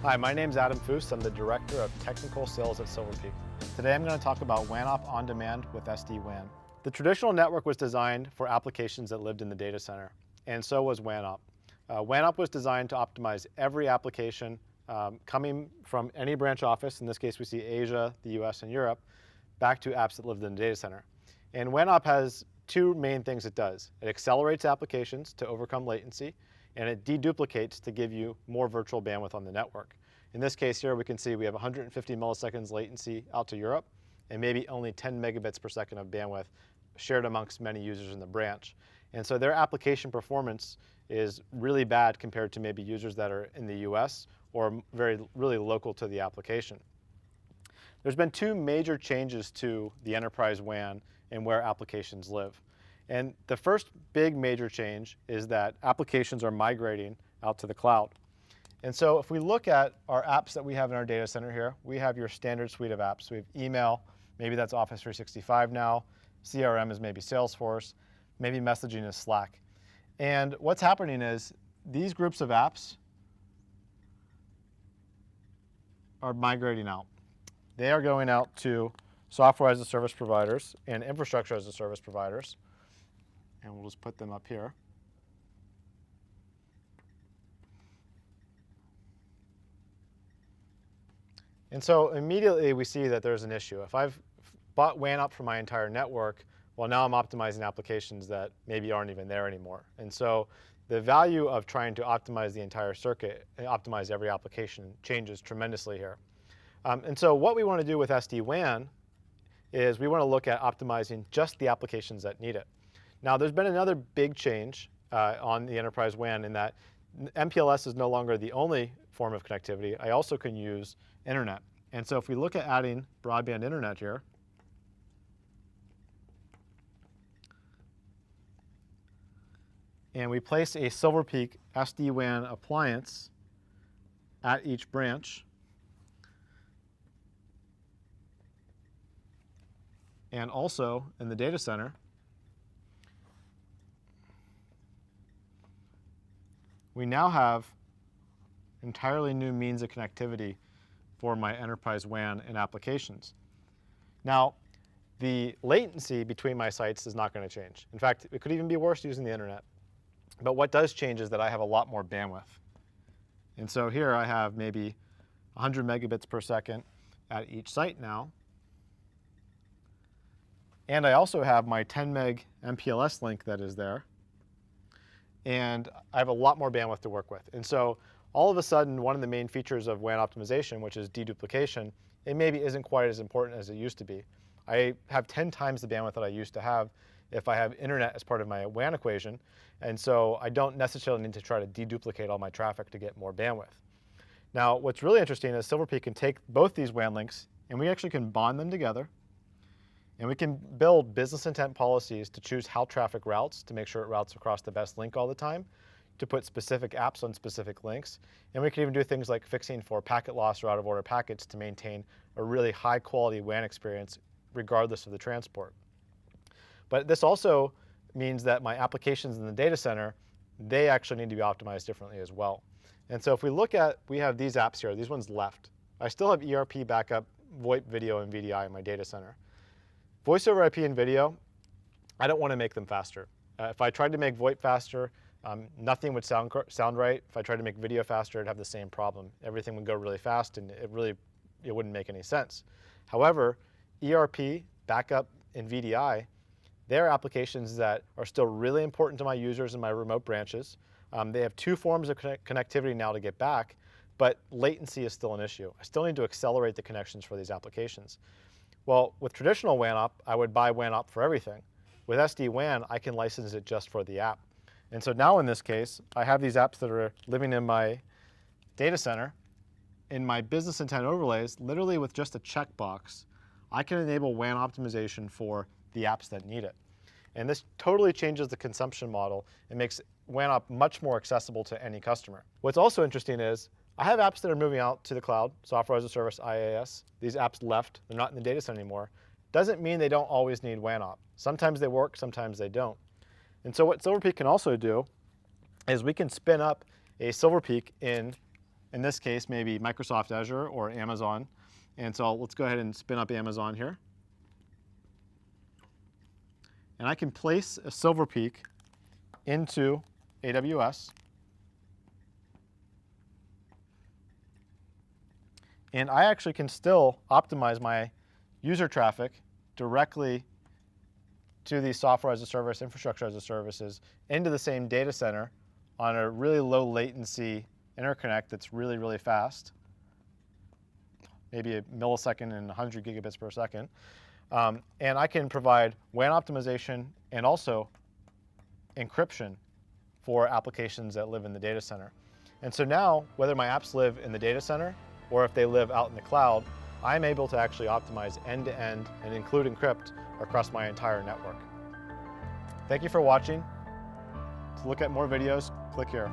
Hi, my name is Adam Foos. I'm the Director of Technical Sales at Silver Peak. Today I'm going to talk about WAN Op on demand with SD-WAN. The traditional network was designed for applications that lived in the data center, and so was WAN Op. WAN Op was designed to optimize every application coming from any branch office, in this case we see Asia, the US, and Europe, back to apps that lived in the data center. And WAN Op has two main things it does. It accelerates applications to overcome latency, and it deduplicates to give you more virtual bandwidth on the network. In this case here, we can see we have 150 milliseconds latency out to Europe, and maybe only 10 megabits per second of bandwidth shared amongst many users in the branch. And so their application performance is really bad compared to maybe users that are in the US or really local to the application. There's been two major changes to the enterprise WAN and where applications live. And the first big major change is that applications are migrating out to the cloud. And so if we look at our apps that we have in our data center here, we have your standard suite of apps. We have email, maybe that's Office 365 now, CRM is maybe Salesforce, maybe messaging is Slack. And what's happening is these groups of apps are migrating out. They are going out to software as a service providers and infrastructure as a service providers. And we'll just put them up here. And so immediately we see that there's an issue. If I've bought WAN Op for my entire network, well, now I'm optimizing applications that maybe aren't even there anymore. And so the value of trying to optimize the entire circuit and optimize every application changes tremendously here. And so what we want to do with SD-WAN is we want to look at optimizing just the applications that need it. Now, there's been another big change on the enterprise WAN in that MPLS is no longer the only form of connectivity. I also can use internet. And so if we look at adding broadband internet here, and we place a Silver Peak SD-WAN appliance at each branch, and also in the data center, we now have entirely new means of connectivity for my enterprise WAN and applications. Now, the latency between my sites is not going to change. In fact, it could even be worse using the internet. But what does change is that I have a lot more bandwidth. And so here I have maybe 100 megabits per second at each site now. And I also have my 10 meg MPLS link that is there. And I have a lot more bandwidth to work with. And so all of a sudden, one of the main features of WAN optimization, which is deduplication, it maybe isn't quite as important as it used to be. I have 10 times the bandwidth that I used to have if I have internet as part of my WAN equation. And so I don't necessarily need to try to deduplicate all my traffic to get more bandwidth. Now, what's really interesting is Silver Peak can take both these WAN links and we actually can bond them together. And we can build business intent policies to choose how traffic routes to make sure it routes across the best link all the time, to put specific apps on specific links. And we can even do things like fixing for packet loss or out of order packets to maintain a really high quality WAN experience regardless of the transport. But this also means that my applications in the data center, they actually need to be optimized differently as well. And so if we look at, we have these apps here, these ones left. I still have ERP backup, VoIP video, and VDI in my data center. Voice over IP and video, I don't want to make them faster. If I tried to make VoIP faster, nothing would sound right. If I tried to make video faster, it'd have the same problem. Everything would go really fast and it wouldn't make any sense. However, ERP, backup, and VDI, they're applications that are still really important to my users in my remote branches. They have two forms of connectivity now to get back, but latency is still an issue. I still need to accelerate the connections for these applications. Well, with traditional WAN Op, I would buy WAN Op for everything. With SD-WAN, I can license it just for the app. And so now in this case, I have these apps that are living in my data center. In my business intent overlays, literally with just a checkbox, I can enable WAN optimization for the apps that need it. And this totally changes the consumption model and makes WAN Op much more accessible to any customer. What's also interesting is I have apps that are moving out to the cloud, software as a service, IaaS. These apps left, they're not in the data center anymore. Doesn't mean they don't always need WAN Op. Sometimes they work, sometimes they don't. And so what Silver Peak can also do is we can spin up a Silver Peak in in this case, maybe Microsoft Azure or Amazon. And so let's go ahead and spin up Amazon here. And I can place a Silver Peak into AWS. And I actually can still optimize my user traffic directly to these software as a service, infrastructure as a services into the same data center on a really low latency interconnect that's really, really fast, maybe a millisecond and 100 gigabits per second. And I can provide WAN optimization and also encryption for applications that live in the data center. And so now, whether my apps live in the data center or if they live out in the cloud, I'm able to actually optimize end-to-end and include encrypt across my entire network. Thank you for watching. To look at more videos, click here.